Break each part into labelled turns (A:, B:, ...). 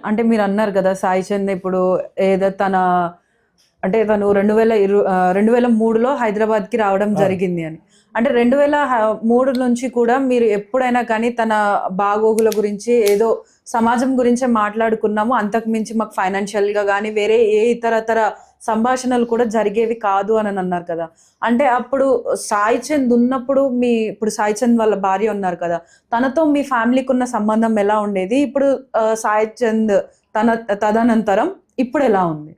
A: అంటే మీరు అన్నారు కదా సాయి చంద్ ఇప్పుడు ఏదో అంటే తను 2003లో హైదరాబాద్కి రావడం జరిగింది అని. అంటే 2003 నుంచి కూడా మీరు ఎప్పుడైనా కానీ తన బాగోగుల గురించి ఏదో సమాజం గురించే మాట్లాడుకున్నాము, అంతకు మించి మాకు ఫైనాన్షియల్గా కానీ వేరే ఏ ఇతరతర సంభాషణలు కూడా జరిగేవి కాదు అని అన్నారు కదా. అంటే అప్పుడు సాయి చంద్ ఉన్నప్పుడు ఇప్పుడు సాయి చంద్ వాళ్ళ భార్య ఉన్నారు కదా, తనతో మీ ఫ్యామిలీకి ఉన్న సంబంధం ఎలా ఉండేది? ఇప్పుడు సాయి చంద్ తదనంతరం ఇప్పుడు ఎలా ఉంది?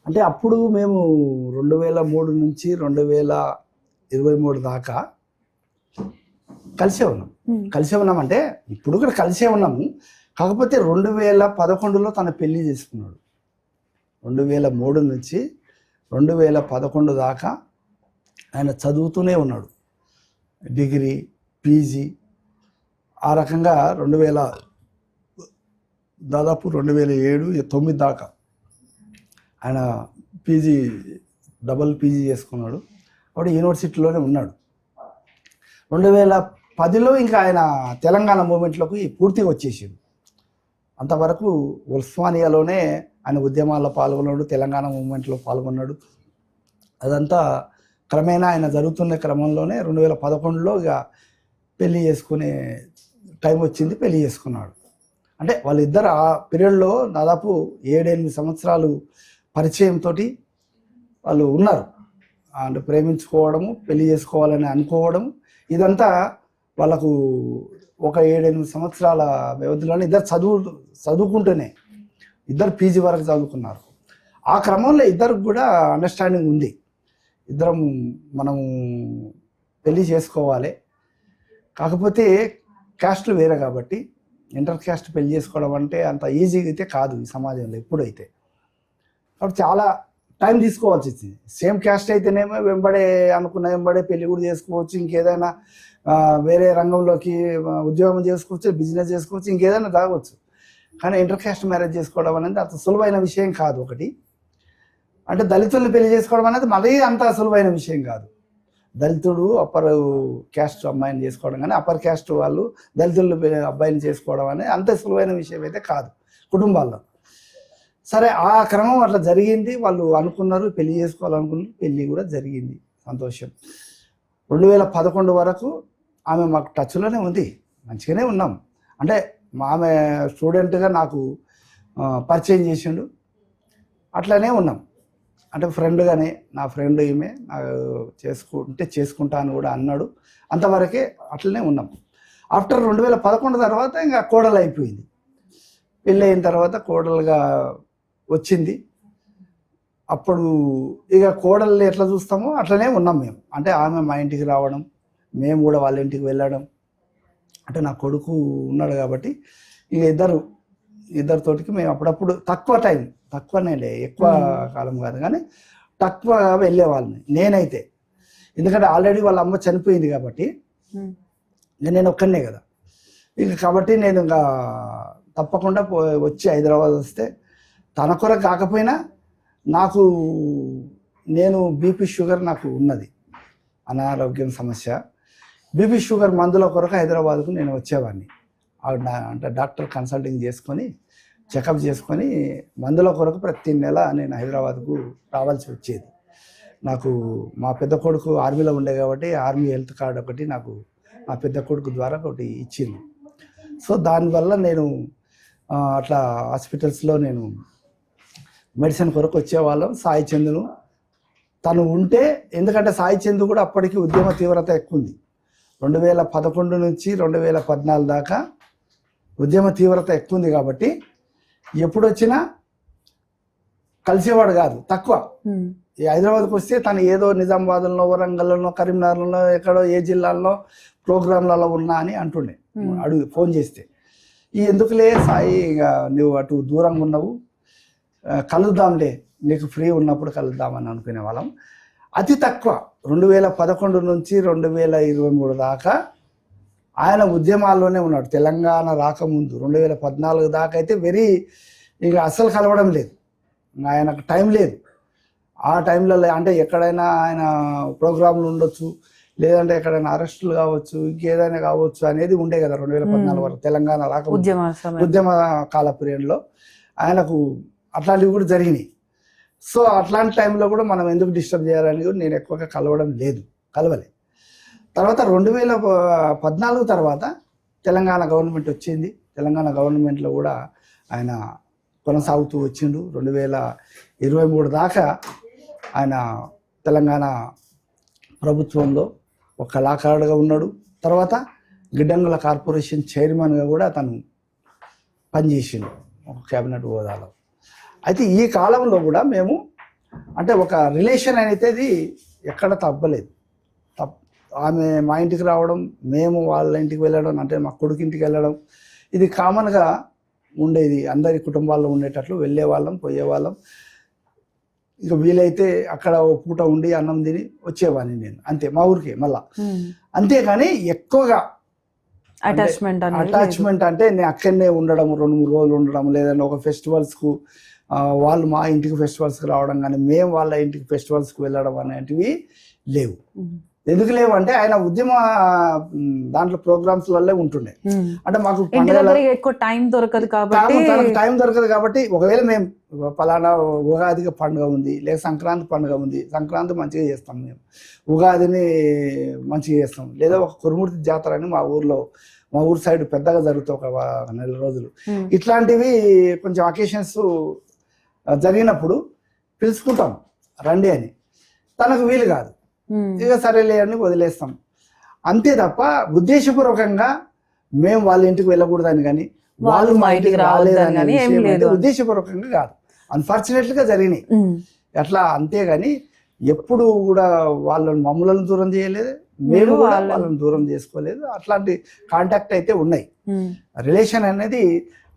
B: అంటే అప్పుడు మేము 2003 నుంచి 2023 దాకా కలిసే ఉన్నామంటే ఇప్పుడు కూడా కలిసే ఉన్నాము. కాకపోతే 2011లో తన పెళ్లి చేసుకున్నాడు. 2003 నుంచి 2011 దాకా ఆయన చదువుతూనే ఉన్నాడు, డిగ్రీ, పీజీ. ఆ రకంగా దాదాపు 2007-9 దాకా ఆయన డబుల్ పీజీ చేసుకున్నాడు. అప్పుడు యూనివర్సిటీలోనే ఉన్నాడు. 2010లో ఇంకా ఆయన తెలంగాణ మూమెంట్లోకి పూర్తిగా వచ్చేసాడు. అంతవరకు ఉస్మానియాలోనే ఆయన ఉద్యమాల్లో పాల్గొన్నాడు, తెలంగాణ మూమెంట్లో పాల్గొన్నాడు. అదంతా క్రమేణా ఆయన జరుగుతున్న క్రమంలోనే 2011లో ఇక పెళ్లి చేసుకునే టైం వచ్చింది, పెళ్లి చేసుకున్నాడు. అంటే వాళ్ళిద్దరు ఆ పీరియడ్లో దాదాపు 7-8 సంవత్సరాలు పరిచయంతో వాళ్ళు ఉన్నారు. అంటే ప్రేమించుకోవడము, పెళ్లి చేసుకోవాలని అనుకోవడం, ఇదంతా వాళ్ళకు ఒక 7-8 సంవత్సరాల వ్యవధిలోనే ఇద్దరు చదువుకుంటూనే ఇద్దరు పీజీ వరకు చదువుకున్నారు. ఆ క్రమంలో ఇద్దరికి కూడా అండర్స్టాండింగ్ ఉంది, ఇద్దరం మనము పెళ్లి చేసుకోవాలి. కాకపోతే క్యాస్ట్లు వేరే కాబట్టి ఇంటర్ క్యాస్ట్ పెళ్లి చేసుకోవడం అంటే అంత ఈజీగా అయితే కాదు ఈ సమాజంలో ఎప్పుడైతే. కాబట్టి చాలా టైం తీసుకోవాల్సి వచ్చింది. సేమ్ క్యాస్ట్ అయితేనేమో వెంబడే పెళ్లి కూడా చేసుకోవచ్చు, ఇంకేదైనా వేరే రంగంలోకి ఉద్యోగం చేసుకోవచ్చు, బిజినెస్ చేసుకోవచ్చు, ఇంకేదైనా తాగవచ్చు. కానీ ఇంటర్ క్యాస్ట్ మ్యారేజ్ చేసుకోవడం అనేది అంత సులువైన విషయం కాదు. ఒకటి అంటే దళితుల్ని పెళ్లి చేసుకోవడం అనేది మరీ అంత సులువైన విషయం కాదు. దళితుడు అప్పర్ క్యాస్ట్ అమ్మాయిని చేసుకోవడం కానీ అప్పర్ క్యాస్ట్ వాళ్ళు దళితులు అబ్బాయిని చేసుకోవడం అనేది అంత సులువైన విషయం అయితే కాదు కుటుంబాల్లో. సరే, ఆ క్రమం అట్లా జరిగింది. వాళ్ళు అనుకున్నారు, పెళ్లి చేసుకోవాలనుకున్నారు, పెళ్లి కూడా జరిగింది, సంతోషం. 2011 వరకు ఆమె మాకు టచ్లోనే ఉంది, మంచిగానే ఉన్నాం. అంటే ఆమె స్టూడెంట్గా నాకు పరిచయం చేసిండు, అట్లనే ఉన్నాం. అంటే ఫ్రెండ్గానే, నా ఫ్రెండ్ ఈమె చేసుకుంటా అని కూడా అన్నాడు. అంతవరకే అట్లనే ఉన్నాం. ఆఫ్టర్ 2011 తర్వాత ఇంకా కోడలు అయిపోయింది. పెళ్ళి అయిన తర్వాత కోడలుగా వచ్చింది. అప్పుడు ఇక కోడల్ని ఎట్లా చూస్తామో అట్లనే ఉన్నాం మేము. అంటే ఆమె మా ఇంటికి రావడం, మేము కూడా వాళ్ళ ఇంటికి వెళ్ళడం. అంటే నా కొడుకు ఉన్నాడు కాబట్టి ఇక ఇద్దరితోటికి మేము అప్పుడప్పుడు తక్కువనే ఎక్కువ కాలం కాదు కానీ తక్కువగా వెళ్ళేవాళ్ళని నేనైతే. ఎందుకంటే ఆల్రెడీ వాళ్ళ అమ్మ చనిపోయింది కాబట్టి నేను ఒక్కనే కదా ఇక. కాబట్టి నేను ఇంకా తప్పకుండా వచ్చి హైదరాబాద్ వస్తే తన కొరకు కాకపోయినా నేను బీపీ షుగర్ నాకు ఉన్నది, అనారోగ్యం సమస్య. బీపీ షుగర్ మందుల కొరకు హైదరాబాద్కు నేను వచ్చేవాడిని. అంటే డాక్టర్ కన్సల్టింగ్ చేసుకొని చెకప్ చేసుకొని మందుల కొరకు ప్రతి నెల నేను హైదరాబాద్కు రావాల్సి వచ్చేది. నాకు మా పెద్ద కొడుకు ఆర్మీలో ఉండే కాబట్టి ఆర్మీ హెల్త్ కార్డు ఒకటి నాకు నా పెద్ద కొడుకు ద్వారా ఒకటి ఇచ్చింది. సో దానివల్ల నేను అట్లా హాస్పిటల్స్లో నేను మెడిసిన్ కొరకు వచ్చేవాళ్ళం. సాయి చంద్ను తను ఉంటే, ఎందుకంటే సాయి చంద్ కూడా అప్పటికి ఉద్యమ తీవ్రత ఎక్కువ ఉంది. 2011 నుంచి 2014 దాకా ఉద్యమ తీవ్రత ఎక్కువ ఉంది కాబట్టి ఎప్పుడు వచ్చినా కలిసేవాడు కాదు, తక్కువ. ఈ హైదరాబాద్కి వస్తే తను ఏదో నిజామాబాద్లో, వరంగల్లో, కరీంనగర్లో, ఎక్కడో ఏ జిల్లాల్లో ప్రోగ్రాంలలో ఉన్నా అని అంటుండే. ఫోన్ చేస్తే ఎందుకులే సాయి, ఇక నువ్వు అటు దూరంగా ఉన్నావు, కలుద్దాంలే, నీకు ఫ్రీ ఉన్నప్పుడు కలుద్దామని అనుకునే వాళ్ళం. అతి తక్కువ 2011 నుంచి 2023 దాకా ఆయన ఉద్యమాల్లోనే ఉన్నాడు. తెలంగాణ రాకముందు 2014 దాకా అయితే ఇక అస్సలు కలవడం లేదు, ఆయనకు టైం లేదు. ఆ టైంలో అంటే ఎక్కడైనా ఆయన ప్రోగ్రాంలు ఉండొచ్చు, లేదంటే ఎక్కడైనా అరెస్టులు కావచ్చు, ఇంకేదైనా కావచ్చు అనేది ఉండే కదా 2014 వరకు తెలంగాణ రాక ఉద్యమ కాల పీరియడ్లో ఆయనకు అట్లాంటివి కూడా జరిగినాయి. సో అట్లాంటి టైంలో కూడా మనం ఎందుకు డిస్టర్బ్ చేయాలని కూడా నేను ఎక్కువగా కలవలే. తర్వాత 2014 తర్వాత తెలంగాణ గవర్నమెంట్ వచ్చింది. తెలంగాణ గవర్నమెంట్లో కూడా ఆయన కొనసాగుతూ వచ్చిండు. 2023 దాకా ఆయన తెలంగాణ ప్రభుత్వంలో ఒక కళాకారుడుగా ఉన్నాడు. తర్వాత గిడ్డంగుల కార్పొరేషన్ చైర్మన్గా కూడా తను పనిచేసిండు ఒక క్యాబినెట్ హోదాలో. అయితే ఈ కాలంలో కూడా మేము అంటే ఒక రిలేషన్ అనేది ఎక్కడ తప్పలేదు. ఆమె మా ఇంటికి రావడం, మేము వాళ్ళ ఇంటికి వెళ్ళడం, అంటే మా కొడుకు ఇంటికి వెళ్ళడం, ఇది కామన్గా ఉండేది. అందరి కుటుంబాల్లో ఉండేటట్లు వెళ్ళేవాళ్ళం, పోయేవాళ్ళం. ఇక వీలైతే అక్కడ ఓ పూట ఉండి అన్నం తిని వచ్చేవాడిని నేను, అంతే, మా ఊరికి మళ్ళా. అంతేగాని ఎక్కువగా అటాచ్మెంట్ అంటే నేను అక్కడనే ఉండడం, 2-3 రోజులు ఉండడం, లేదంటే ఒక ఫెస్టివల్స్కు వాళ్ళు మా ఇంటికి ఫెస్టివల్స్కి రావడం, కానీ మేము వాళ్ళ ఇంటికి ఫెస్టివల్స్కి వెళ్ళడం అనేటివి లేవు. ఎందుకు లేవు అంటే ఆయన ఉద్యమ దాంట్లో ప్రోగ్రామ్స్ వల్లే ఉంటుండే. అంటే మాకు
A: ఎక్కువ టైం దొరకదు
B: కాబట్టి ఒకవేళ మేము పలానా ఉగాదికి పండుగ ఉంది, లేదా సంక్రాంతి పండుగ ఉంది, సంక్రాంతి మంచిగా చేస్తాం, మేము ఉగాదిని మంచిగా చేస్తాం, లేదా ఒక కురుమూర్తి జాతర అని మా ఊరు సైడ్ పెద్దగా జరుగుతాయి, ఒక 1 నెల రోజులు. ఇట్లాంటివి కొంచెం అకేషన్స్ జరిగినప్పుడు పిలుచుకుంటాం రండి అని. తనకు వీలు కాదు, ఇక సరేలే అని వదిలేస్తాం అంతే తప్ప ఉద్దేశపూర్వకంగా మేము వాళ్ళ ఇంటికి వెళ్ళకూడదని కానీ వాళ్ళు మా ఇంటికి రాలేదని ఉద్దేశపూర్వకంగా కాదు, అన్ఫార్చునేట్లీగా జరిగినాయి అట్లా. అంతేగాని ఎప్పుడు కూడా మమ్మల్ని దూరం చేయలేదు, మేము కూడా వాళ్ళని దూరం చేసుకోలేదు. అట్లాంటి కాంటాక్ట్ అయితే ఉన్నాయి. రిలేషన్ అనేది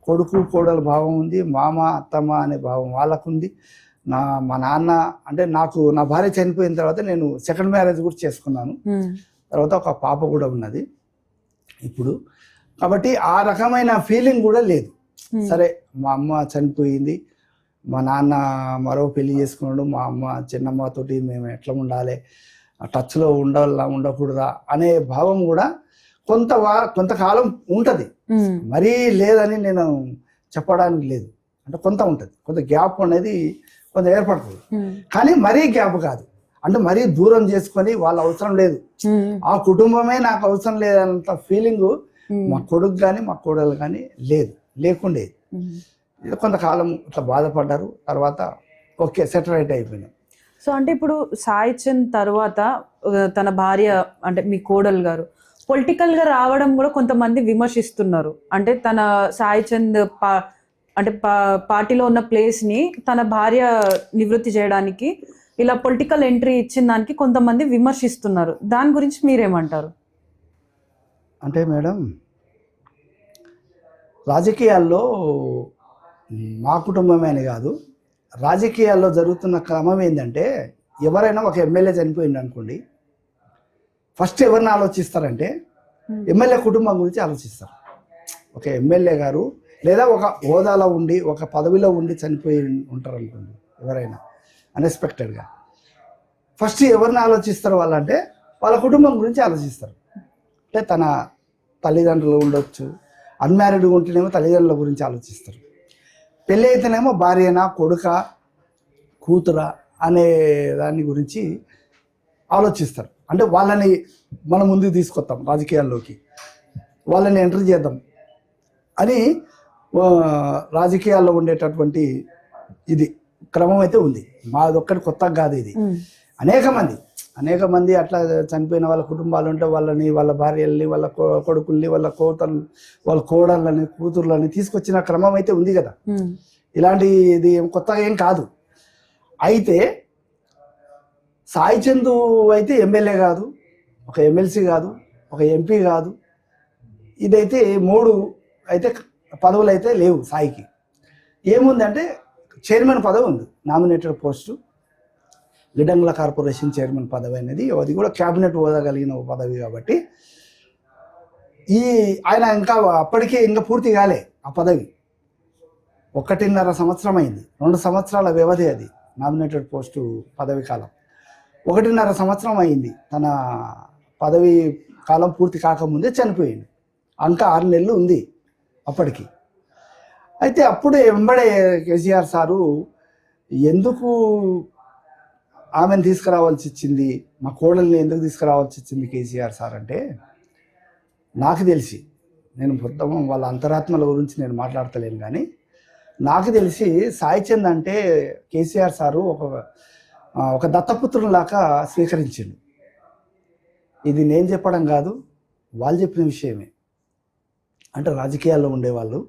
B: కొడుకు కోడలు భావం ఉంది, మామ అత్తమ్మ అనే భావం వాళ్ళకుంది. మా నాన్న అంటే నా భార్య చనిపోయిన తర్వాత నేను సెకండ్ మ్యారేజ్ కూడా చేసుకున్నాను. తర్వాత ఒక పాప కూడా ఉన్నది ఇప్పుడు. కాబట్టి ఆ రకమైన ఫీలింగ్ కూడా లేదు. సరే మా అమ్మ చనిపోయింది, మా నాన్న మరో పెళ్లి చేసుకున్నాడు, మా అమ్మ చిన్నమ్మతోటి మేము ఎట్లా ఉండాలి, టచ్లో ఉండకూడదా అనే భావం కూడా కొంతకాలం ఉంటుంది. మరీ లేదని నేను చెప్పడానికి లేదు, అంటే కొంత ఉంటుంది, కొంత గ్యాప్ అనేది కొంత ఏర్పడుతుంది. కానీ మరీ గ్యాప్ కాదు, అంటే మరీ దూరం చేసుకొని వాళ్ళ అవసరం లేదు, ఆ కుటుంబమే నాకు అవసరం లేదన్నంత ఫీలింగ్ మా కొడుకు కానీ మా కోడలు కానీ లేకుండేది. కొంతకాలం ఇట్లా బాధపడ్డారు, తర్వాత ఓకే సెటిలైట్ అయిపోయినాం.
A: సో అంటే ఇప్పుడు సాయి చంద్ తర్వాత తన భార్య అంటే మీ కోడలు గారు పొలిటికల్ గా రావడం కూడా కొంతమంది విమర్శిస్తున్నారు. అంటే తన సాయి చంద్ అంటే పార్టీలో ఉన్న ప్లేస్ ని తన భార్య నివృత్తి చేయడానికి ఇలా పొలిటికల్ ఎంట్రీ ఇచ్చిన దానికి కొంతమంది విమర్శిస్తున్నారు. దాని గురించి మీరేమంటారు?
B: అంటే మేడం, రాజకీయాల్లో మా కుటుంబమే అని కాదు, రాజకీయాల్లో జరుగుతున్న క్రమం ఏంటంటే, ఎవరైనా ఒక ఎమ్మెల్యే చనిపోయింది అనుకోండి, ఫస్ట్ ఎవరిని ఆలోచిస్తారంటే ఎమ్మెల్యే కుటుంబం గురించి ఆలోచిస్తారు. ఒక ఎమ్మెల్యే గారు లేదా ఒక హోదాలో ఉండి ఒక పదవిలో ఉండి చనిపోయి ఉంటారు అనుకోండి, ఎవరైనా అన్ఎక్స్పెక్టెడ్గా ఫస్ట్ ఎవరిని ఆలోచిస్తారు వాళ్ళంటే వాళ్ళ కుటుంబం గురించి ఆలోచిస్తారు. అంటే తన తల్లిదండ్రులు ఉండొచ్చు, అన్మ్యారీడ్గా ఉంటేనేమో తల్లిదండ్రుల గురించి ఆలోచిస్తారు, పెళ్ళి అయితేనేమో భార్యనా కొడుక కూతురా అనే దాని గురించి ఆలోచిస్తారు. అంటే వాళ్ళని మనం ముందుకు తీసుకొస్తాం, రాజకీయాల్లోకి వాళ్ళని ఎంటర్ చేద్దాం అని రాజకీయాల్లో ఉండేటటువంటి ఇది క్రమం అయితే ఉంది. మాదొక్కటి కొత్తగా కాదు ఇది. అనేక మంది అట్లా చనిపోయిన వాళ్ళ కుటుంబాలు ఉంటే వాళ్ళ భార్యల్ని, వాళ్ళ కొడుకుల్ని, వాళ్ళ కోడళ్ళని, కూతుర్లని తీసుకొచ్చిన క్రమం అయితే ఉంది కదా. ఇలాంటి ఇది కొత్తగా ఏం కాదు. అయితే సాయి చంద్ అయితే ఎమ్మెల్యే కాదు, ఒక ఎమ్మెల్సీ కాదు, ఒక ఎంపీ కాదు. ఇదైతే 3 అయితే పదవులు అయితే లేవు సాయికి. ఏముందంటే చైర్మన్ పదవి ఉంది, నామినేటెడ్ పోస్టు, గిడ్డంగుల కార్పొరేషన్ చైర్మన్ పదవి అనేది, అది కూడా క్యాబినెట్ హోదా కలిగిన పదవి. కాబట్టి ఆయన అప్పటికే ఇంకా పూర్తి కాలే ఆ పదవి. 1.5 సంవత్సరం అయింది, 2 సంవత్సరాల వ్యవధి అది నామినేటెడ్ పోస్టు పదవి కాలం. 1.5 సంవత్సరం అయింది తన పదవి కాలం పూర్తి కాకముందే చనిపోయింది. ఇంకా 6 నెలలు ఉంది అప్పటికి. అయితే అప్పుడు వెంబడే కేసీఆర్ సారు ఎందుకు ఆమెను తీసుకురావాల్సి వచ్చింది, మా కోడల్ని ఎందుకు తీసుకురావాల్సి వచ్చింది కేసీఆర్ సార్ అంటే, నాకు తెలిసి, నేను మొత్తం వాళ్ళ అంతరాత్మల గురించి నేను మాట్లాడతలేను, కానీ నాకు తెలిసి సాయిచంద్ అంటే కేసీఆర్ సారు ఒక దత్తపుత్రులాగా స్వీకరించిండు. ఇది నేను చెప్పడం కాదు, వాళ్ళు చెప్పిన విషయమే. అంటే రాజకీయాల్లో ఉండేవాళ్ళు,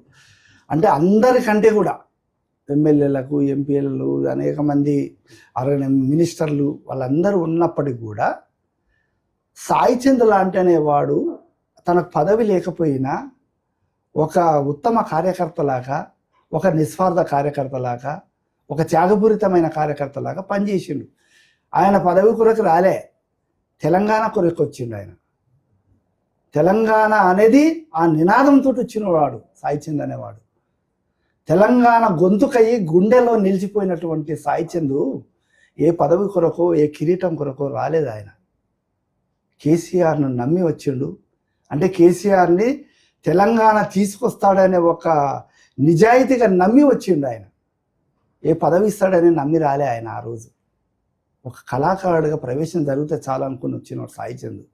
B: అంటే అందరికంటే కూడా ఎమ్మెల్యేలకు, ఎంపీలు, అనేక మంది మినిస్టర్లు వాళ్ళందరూ ఉన్నప్పటికీ కూడా సాయిచంద్ లాంటి అనేవాడు తనకు పదవి లేకపోయినా ఒక ఉత్తమ కార్యకర్తలాగా, ఒక నిస్వార్థ కార్యకర్తలాగా, ఒక త్యాగపూరితమైన కార్యకర్తలాగా పనిచేసిండు. ఆయన పదవి కొరకు రాలే, తెలంగాణ కొరకు వచ్చిండు. ఆయన తెలంగాణ అనేది ఆ నినాదంతో వచ్చినవాడు సాయిచంద్ అనేవాడు. తెలంగాణ గొంతుకయ్యి గుండెలో నిలిచిపోయినటువంటి సాయిచంద్ ఏ పదవి కొరకో, ఏ కిరీటం కొరకో రాలేదు. ఆయన కేసీఆర్ను నమ్మి వచ్చిండు. అంటే కేసీఆర్ని తెలంగాణ తీసుకొస్తాడనే ఒక నిజాయితీగా నమ్మి వచ్చిండు. ఆయన ఏ పదవి ఇస్తాడని నమ్మి రాలే. ఆయన ఆ రోజు ఒక కళాకారుడిగా ప్రవేశం జరిగితే చాలనుకుని వచ్చినోడు సాయిచంద్.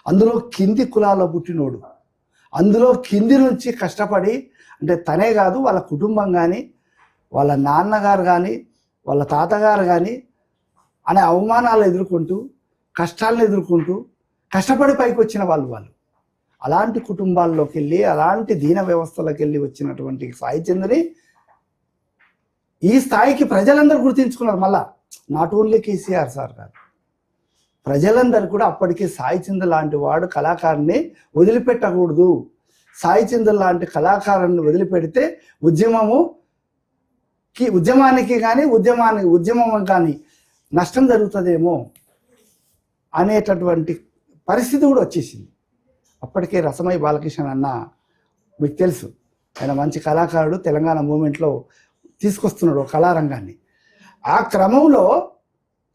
B: అందులో కింది కులాల్లో పుట్టినోడు, అందులో కింది నుంచి కష్టపడి, అంటే తనే కాదు వాళ్ళ కుటుంబం కానీ, వాళ్ళ నాన్నగారు కానీ, వాళ్ళ తాతగారు కానీ అనే అవమానాలు ఎదుర్కొంటూ, కష్టాలను ఎదుర్కొంటూ కష్టపడి పైకి వచ్చిన వాళ్ళు. అలాంటి కుటుంబాల్లోకి వెళ్ళి, అలాంటి దీన వ్యవస్థలోకి వెళ్ళి వచ్చినటువంటి సాయిచంద్ని ఈ స్థాయికి ప్రజలందరూ గుర్తించుకున్నారు. మళ్ళా నాట్ ఓన్లీ కేసీఆర్ సార్ కాదు, ప్రజలందరూ కూడా అప్పటికి సాయిచంద్ లాంటి వాడు కళాకారుని వదిలిపెట్టకూడదు, సాయిచంద్ లాంటి కళాకారుని వదిలిపెడితే ఉద్యమానికి కానీ ఉద్యమం కానీ నష్టం జరుగుతుందేమో అనేటటువంటి పరిస్థితి కూడా వచ్చేసింది. అప్పటికే రసమై బాలకృష్ణ అన్న మీకు తెలుసు, ఆయన మంచి కళాకారుడు, తెలంగాణ మూమెంట్లో తీసుకొస్తున్నాడు కళారంగాన్ని. ఆ క్రమంలో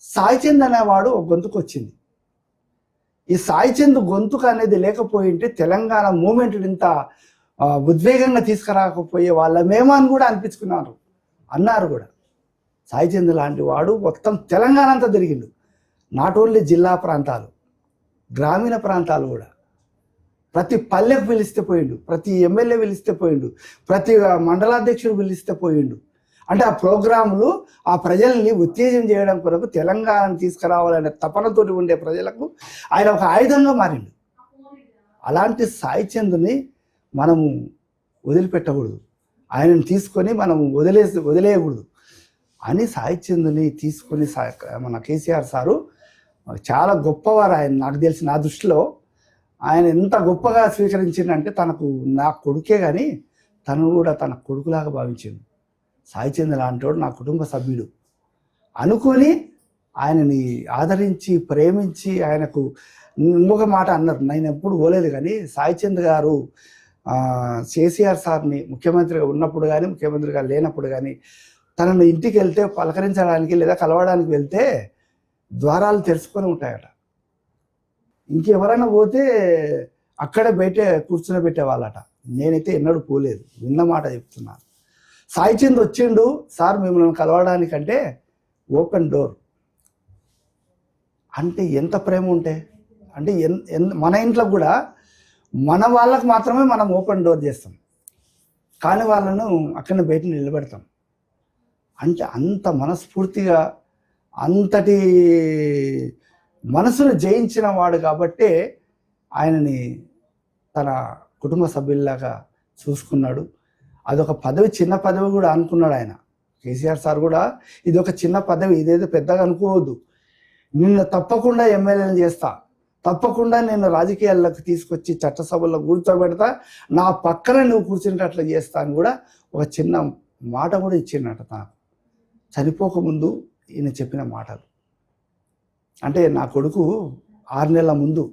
B: సాయిచంద్ అనేవాడు ఒక గొంతుకు వచ్చింది. ఈ సాయిచంద్ గొంతుకు అనేది లేకపోయింటే తెలంగాణ మూమెంట్ ఇంత ఉద్వేగంగా తీసుకురాకపోయే వాళ్ళమేమో అని కూడా అన్నారు కూడా. సాయిచంద్ లాంటి వాడు మొత్తం తెలంగాణ అంతా తిరిగిండు. నాట్ ఓన్లీ జిల్లా ప్రాంతాలు, గ్రామీణ ప్రాంతాలు కూడా. ప్రతి పల్లెకు పిలిస్తే పోయిండు, ప్రతి ఎమ్మెల్యే పిలిస్తే పోయిండు, ప్రతి మండలాధ్యక్షుడు పిలిస్తే పోయిండు. అంటే ఆ ప్రోగ్రాములు ఆ ప్రజల్ని ఉత్తేజం చేయడం కొరకు, తెలంగాణను తీసుకురావాలనే తపనతోటి ఉండే ప్రజలకు ఆయన ఒక ఆయుధంగా మారిండు. అలాంటి సాయిచంద్ని మనము వదిలిపెట్టకూడదు, ఆయనను తీసుకొని మనం వదిలేయకూడదు అని సాయిచంద్ని తీసుకొని మన కేసీఆర్ సారు చాలా గొప్పవారు. ఆయన నాకు తెలిసి, నా దృష్టిలో ఆయన ఎంత గొప్పగా స్వీకరించిందంటే, నా కొడుకే కానీ తను కూడా తన కొడుకులాగా భావించిండు. సాయిచంద్ లాంటివాడు నా కుటుంబ సభ్యుడు అనుకొని ఆయనని ఆదరించి ప్రేమించి, ఆయనకు ఇంకొక మాట అన్నారు, నేను ఎప్పుడు పోలేదు కానీ సాయిచంద్ గారు కేసీఆర్ సార్ని ముఖ్యమంత్రిగా ఉన్నప్పుడు కానీ, ముఖ్యమంత్రిగా లేనప్పుడు కానీ తనను ఇంటికి వెళ్తే పలకరించడానికి లేదా కలవడానికి వెళ్తే ద్వారాలు తెరుచుకొని ఉంటాయట. ఇంకెవరైనా పోతే అక్కడే బయట కూర్చుని పెట్టేవాళ్ళట. నేనైతే ఎన్నడూ పోలేదు, విన్న మాట చెప్తున్నాను. సాయిచంద్ వచ్చిండు, సార్ మిమ్మల్ని కలవడానికంటే ఓపెన్ డోర్. అంటే ఎంత ప్రేమ ఉంటే, అంటే మన ఇంట్లో కూడా మన వాళ్ళకు మాత్రమే మనం ఓపెన్ డోర్ చేస్తాం, కానీ వాళ్ళను అక్కడనే బయట నిలబెడతాం. అంటే అంత మనస్ఫూర్తిగా, అంతటి మనసును జయించిన వాడు కాబట్టే ఆయనని తన కుటుంబ సభ్యుల్లాగా చూసుకున్నాడు. అదొక పదవి, చిన్న పదవి కూడా అనుకున్నాడు ఆయన. కేసీఆర్ సార్ కూడా ఇది ఒక చిన్న పదవి, ఇదేదో పెద్దగా అనుకోవద్దు, నిన్ను తప్పకుండా ఎమ్మెల్యేలు చేస్తా, తప్పకుండా నేను రాజకీయాల్లోకి తీసుకొచ్చి చట్టసభల్లో కూర్చోబెడతా, నా పక్కన నువ్వు కూర్చునేటట్లు చేస్తా అని కూడా ఒక చిన్న మాట కూడా ఇచ్చిండట నాకు చనిపోకముందు. ఈయన చెప్పిన మాటలు అంటే, నా కొడుకు 6 నెలల ముందు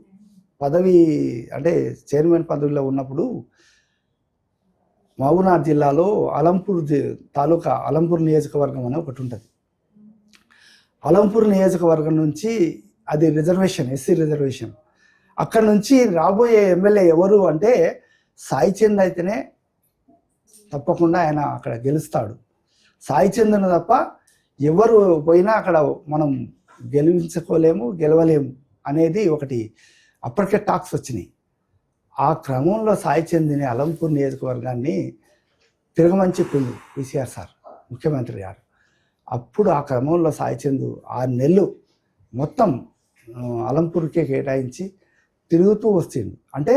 B: పదవి, అంటే చైర్మన్ పదవిలో ఉన్నప్పుడు మహబూబ్నగర్ జిల్లాలో అలంపూర్ తాలూకా అలంపూర్ నియోజకవర్గం అనే ఒకటి ఉంటుంది. అలంపూర్ నియోజకవర్గం నుంచి అది రిజర్వేషన్, ఎస్సీ రిజర్వేషన్. అక్కడ నుంచి రాబోయే ఎమ్మెల్యే ఎవరు అంటే సాయి చంద్ అయితేనే తప్పకుండా ఆయన అక్కడ గెలుస్తాడు. సాయి చంద్ను తప్ప ఎవరు పోయినా అక్కడ మనం గెలవలేము అనేది ఒకటి అప్పటికే టాక్స్ వచ్చినాయి. ఆ క్రమంలో సాయి చంద్ని అలంపూర్ నియోజకవర్గాన్ని తిరగమని చెప్పింది కేసీఆర్ సార్ ముఖ్యమంత్రి గారు. అప్పుడు ఆ క్రమంలో సాయి చంద్ 6 నెలలు మొత్తం అలంపూర్కే కేటాయించి తిరుగుతూ వస్తుంది. అంటే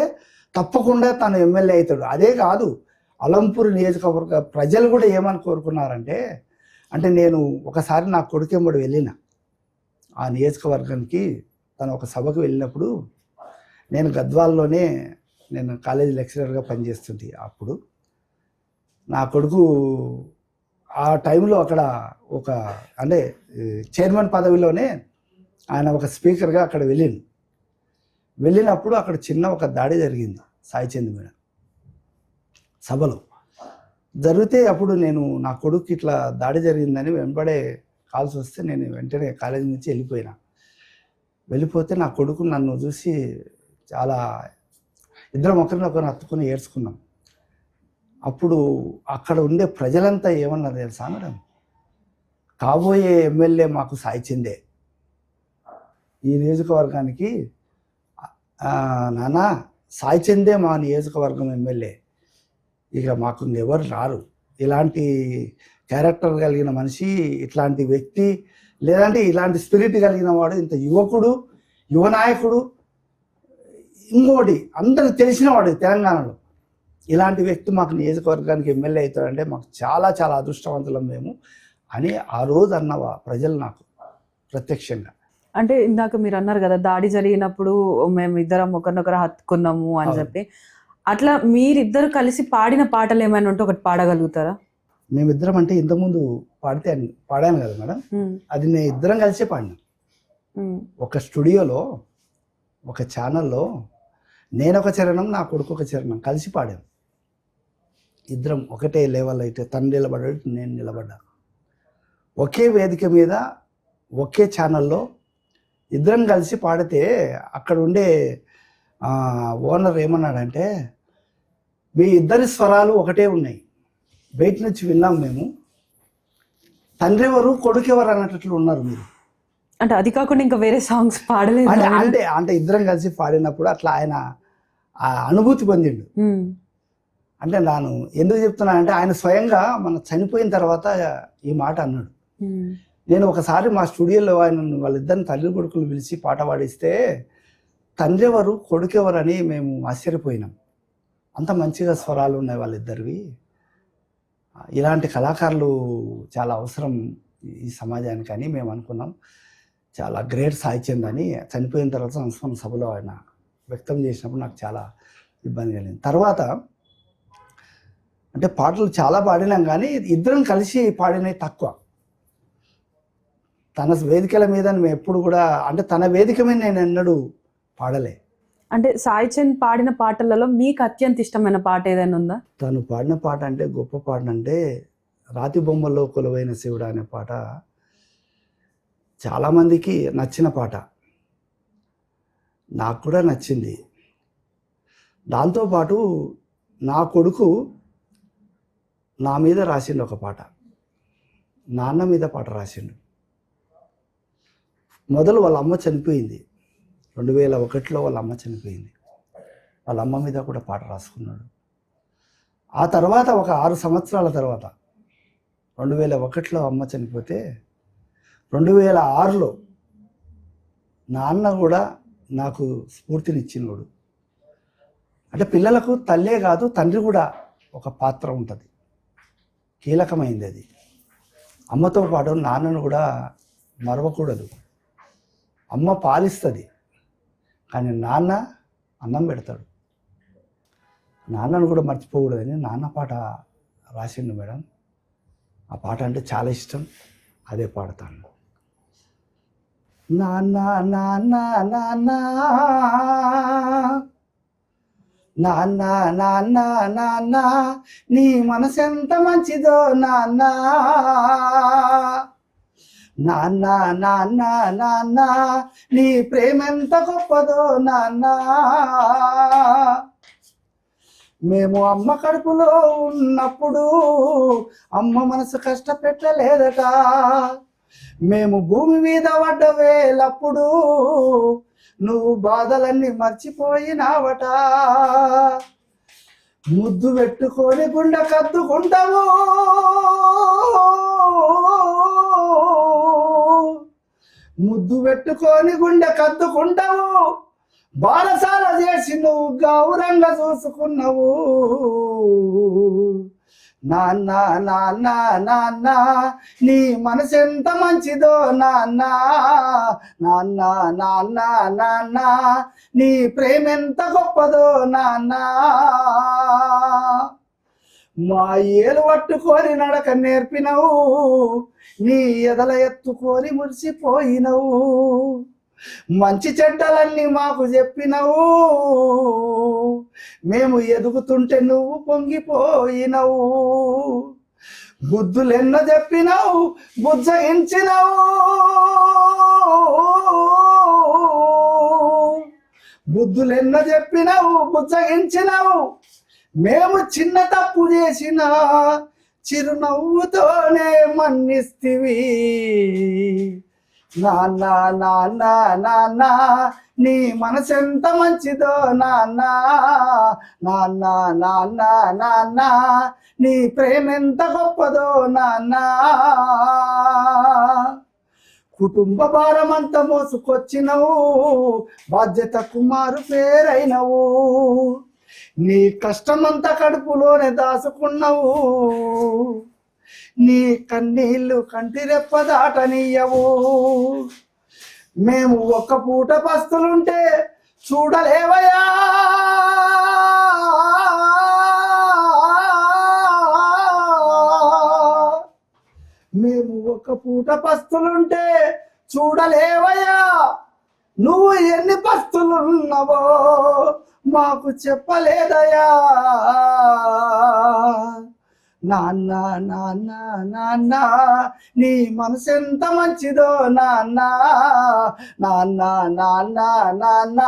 B: తప్పకుండా తను ఎమ్మెల్యే అవుతాడు. అదే కాదు, అలంపూర్ నియోజకవర్గ ప్రజలు కూడా ఏమని కోరుకున్నారంటే, అంటే నేను ఒకసారి నా కొడుకెంబడి వెళ్ళిన ఆ నియోజకవర్గానికి, తను ఒక సభకు వెళ్ళినప్పుడు, నేను గద్వాల్లోనే నేను కాలేజీ లెక్చరర్గా పనిచేస్తుంటే అప్పుడు నా కొడుకు ఆ టైంలో అక్కడ ఒక అంటే చైర్మన్ పదవిలోనే ఆయన ఒక స్పీకర్గా అక్కడ వెళ్ళినప్పుడు అక్కడ చిన్న ఒక దాడి జరిగింది సాయి చంద్ మీద సభలో జరిగితే, అప్పుడు నేను నా కొడుకు ఇట్లా దాడి జరిగిందని వెంబడే కాల్స్ వస్తే నేను వెంటనే కాలేజీ నుంచి వెళ్ళిపోతే నా కొడుకు నన్ను చూసి చాలా ఇద్దరం ఒకరినొకరు హత్తుకుని ఏడ్చుకున్నాం. అప్పుడు అక్కడ ఉండే ప్రజలంతా ఏమన్నారు తెలుసా మేడం, కాబోయే ఎమ్మెల్యే మాకు సాయి చందే, ఈ నియోజకవర్గానికి నానా సాయి చందే మా నియోజకవర్గం ఎమ్మెల్యే, ఇక మాకు ఎవరు రారు, ఇలాంటి క్యారెక్టర్ కలిగిన మనిషి, ఇట్లాంటి వ్యక్తి, లేదంటే ఇలాంటి స్పిరిట్ కలిగిన వాడు, ఇంత యువకుడు, యువ నాయకుడు, ఇంకోటి అందరికి తెలిసిన వాడు తెలంగాణలో, ఇలాంటి వ్యక్తి మాకు నియోజకవర్గానికి ఎమ్మెల్యే అవుతాడంటే మాకు చాలా చాలా అదృష్టవంతులం మేము అని ఆ రోజు అన్నవా ప్రజలు నాకు ప్రత్యక్షంగా.
A: అంటే ఇందాక మీరు అన్నారు కదా, దాడి జరిగినప్పుడు మేము ఇద్దరం ఒకరినొకరు హత్తుకున్నాము అని చెప్పి, అట్లా మీరిద్దరు కలిసి పాడిన పాటలు ఏమైనా ఉంటే ఒకటి పాడగలుగుతారా?
B: మేమిద్దరం అంటే ఇంతకుముందు పాడాను కదా మేడం, అది నేను ఇద్దరం కలిసే పాడినాం. ఒక స్టూడియోలో ఒక ఛానల్లో నేను ఒక చరణం, నా కొడుకు ఒక చరణం కలిసి పాడాం. ఇద్దరం ఒకటే లెవెల్, అయితే తను నిలబడ్డాడు, నేను నిలబడ్డా, ఒకే వేదిక మీద ఒకే ఛానల్లో ఇద్దరం కలిసి పాడితే అక్కడ ఉండే ఓనర్ ఏమన్నాడంటే, మీ ఇద్దరి స్వరాలు ఒకటే ఉన్నాయి, బయట నుంచి విన్నాం మేము, తండ్రి ఎవరు కొడుకు ఎవరు అన్నట్లు ఉన్నారు మీరు.
A: అంటే అది కాకుండా ఇంకా వేరే సాంగ్స్ పాడలేదు
B: అంటే ఇద్దరం కలిసి పాడినప్పుడు అట్లా ఆయన అనుభూతి పొందిండు. అంటే నేను ఎందుకు చెప్తున్నానంటే, ఆయన స్వయంగా మన చనిపోయిన తర్వాత ఈ మాట అన్నాడు. నేను ఒకసారి మా స్టూడియోలో వాళ్ళిద్దరిని తల్లి కొడుకులు పిలిచి పాట పాడిస్తే, తండ్రి ఎవరు కొడుకు ఎవరు అని మేము ఆశ్చర్యపోయినాం, అంత మంచిగా స్వరాలు ఉన్నాయి వాళ్ళిద్దరివి, ఇలాంటి కళాకారులు చాలా అవసరం ఈ సమాజానికి అని మేము అనుకున్నాం. చాలా గ్రేట్ సాయి చంద్ అని చనిపోయిన తర్వాత సంస్మరణ సభలో ఆయన వ్యక్తం చేసినప్పుడు నాకు చాలా ఇబ్బంది కలిగింది. తర్వాత అంటే పాటలు చాలా పాడినాం, కానీ ఇద్దరం కలిసి పాడినవి తక్కువ. తన వేదికల మీద మేము ఎప్పుడు కూడా, అంటే తన వేదిక మీద నేను ఎన్నడూ పాడలే.
A: అంటే సాయి చంద్ పాడిన పాటలలో మీకు అత్యంత ఇష్టమైన పాట ఏదైనా ఉందా?
B: తను పాడిన పాట అంటే, గొప్ప పాట అంటే రాతి బొమ్మల్లో కొలువైన శివుడు అనే పాట చాలామందికి నచ్చిన పాట, నాకు కూడా నచ్చింది. దాంతోపాటు నా కొడుకు నా మీద రాసిండు ఒక పాట, నాన్న మీద పాట రాసిండు. మొదలు వాళ్ళ అమ్మ చనిపోయింది, 2001లో వాళ్ళ అమ్మ చనిపోయింది, వాళ్ళ అమ్మ మీద కూడా పాట రాసుకున్నాడు. ఆ తర్వాత ఒక 6 సంవత్సరాల తర్వాత 2001లో అమ్మ చనిపోతే 2006లో నాన్న కూడా నాకు స్ఫూర్తినిచ్చినోడు. అంటే పిల్లలకు తల్లే కాదు తండ్రి కూడా ఒక పాత్ర ఉంటుంది, కీలకమైంది అది. అమ్మతో పాటు నాన్నను కూడా మరవకూడదు. అమ్మ పాలిస్తుంది, కానీ నాన్న అన్నం పెడతాడు. నాన్నను కూడా మర్చిపోకూడదని నాన్న పాట రాసిండు మేడం. ఆ పాట అంటే చాలా ఇష్టం, అదే పాడతాను. నాన్న నాన్న నాన్న నాన్న నాన్న నాన్న నీ మనసెంత మంచిదో నాన్న, నాన్న నాన్న నాన్న నీ ప్రేమెంత గొప్పదో నాన్న, మేము అమ్మ కడుపులో ఉన్నప్పుడు అమ్మ మనసు కష్టపెట్టలేదట, మేము భూమి మీద పడ్డ వేలప్పుడు నువ్వు బాధలన్నీ మర్చిపోయినావట, ముద్దు పెట్టుకొని గుండె కద్దుకుంటావు, ముద్దు పెట్టుకొని గుండె కద్దుకుంటావు, బారసాల చేసి నువ్వు గౌరంగా చూసుకున్నావు, నాన్న నాన్న నాన్న నీ మనసు ఎంత మంచిదో నాన్న, నాన్న నాన్న నాన్న నీ ప్రేమ ఎంత గొప్పదో నాన్న, మా ఏలు పట్టుకొని నడక నేర్పినవు, నీ ఎదల ఎత్తుకొని మురిసిపోయినవు, మంచి చెడ్డలన్నీ మాకు చెప్పినవు, మేము ఎదుగుతుంటే నువ్వు పొంగిపోయినవు, బుద్ధులెన్నో చెప్పినవు బుజ్జగించినవు, బుద్ధులెన్నో చెప్పినవు బుజ్జగించినవు, మేము చిన్న తప్పు చేసిన చిరునవ్వుతోనే మన్నిస్తివి, నాన్న నాన్న నాన్న నీ మనసు ఎంత మంచిదో నాన్న, నాన్న నాన్న నాన్న నీ ప్రేమ ఎంత గొప్పదో నాన్న, కుటుంబ భారమంతా మోసుకొచ్చినవు, బాధ్యతకు మారు పేరైనవు, నీ కష్టమంతా కడుపులోనే దాచుకున్నావు, నీ కన్నీళ్ళు కంటి రెప్ప దాటనీయవు, మేము ఒక్క పూట పస్తులుంటే చూడలేవయా, మేము ఒక్క పూట పస్తులుంటే చూడలేవయా, నువ్వు ఎన్ని పస్తులున్నావో మాకు చెప్పలేదయా, నాన్న నాన్న నాన్న నీ మనసు ఎంత మంచిదో నాన్న, నాన్న నాన్న నాన్న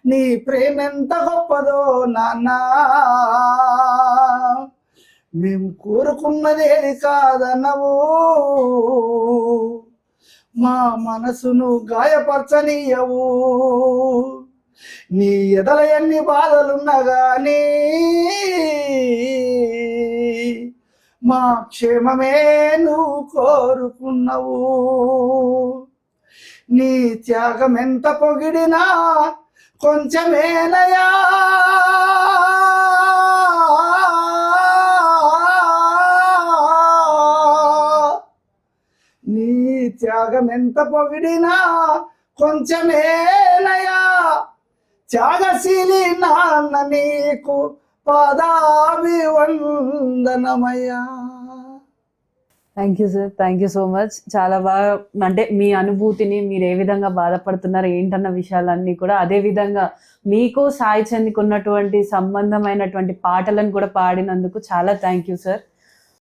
B: నీ ప్రేమ ఎంత గొప్పదో నాన్న, మేము కోరుకున్నదేది కాదన్నవు, మా మనసును గాయపరచనీయవు, నీ ఎదల ఎన్ని బాధలున్నా గానీ మా క్షేమమే నువ్వు కోరుకున్నావు, నీ త్యాగం ఎంత పొగిడినా కొంచెమేనయా, నీ త్యాగం ఎంత పొగిడినా కొంచెమేనయా, త్యాగశీలి నాన్న నీకు పాదాభివందనమయ్యా.
A: Thank you sir, thank you so much. చాలా బాగా అంటే మీ అనుభూతిని మీరు ఏ విధంగా బాధపడుతున్నారు ఏంటన్న విషయాలన్నీ కూడా, అదే విధంగా మీకు సాయి చంద్కి ఉన్నటువంటి సంబంధమైనటువంటి పాటలను కూడా పాడినందుకు చాలా థ్యాంక్ యూ సార్.